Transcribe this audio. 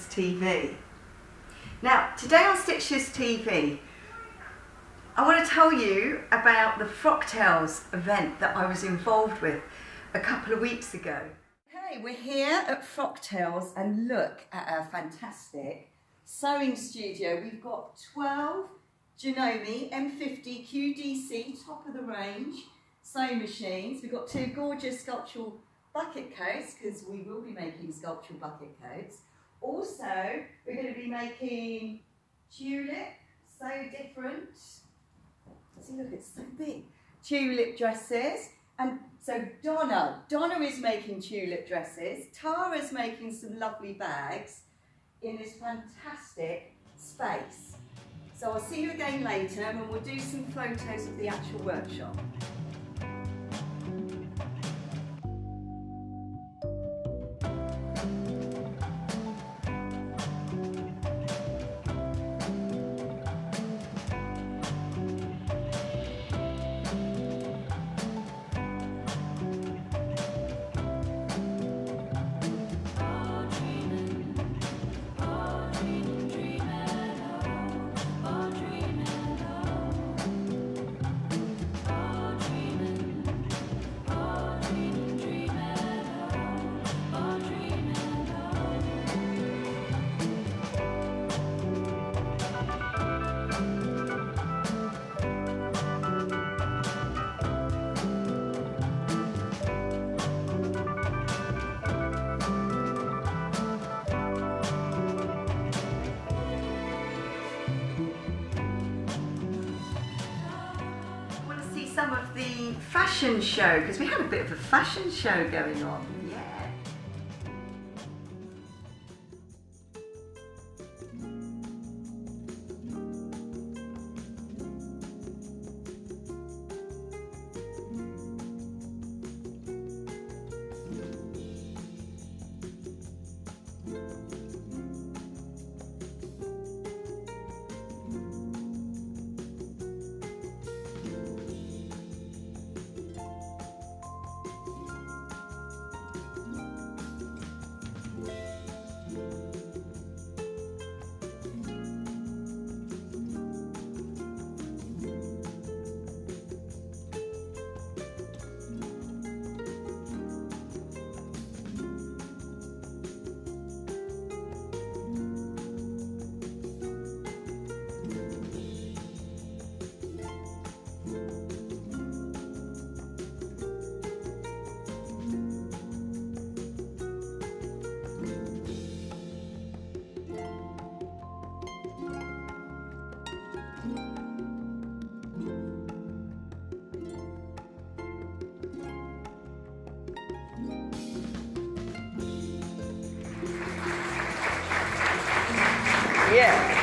Stitchless TV. Now, today on Stitchless TV, I want to tell you about the Frocktails event that I was involved with a couple of weeks ago. Okay, we're here at Frocktails and look at our fantastic sewing studio. We've got 12 Janome M50 QDC top of the range sewing machines. We've got 2 gorgeous sculptural bucket coats, because we will be making sculptural bucket coats. Also, we're going to be making tulip, so different. See, look, it's so big. Tulip dresses. And so Donna is making tulip dresses. Tara's making some lovely bags in this fantastic space. So I'll see you again later and we'll do some photos of the actual workshop. Some of the fashion show, because we had a bit of a fashion show going on. Yeah. Yeah.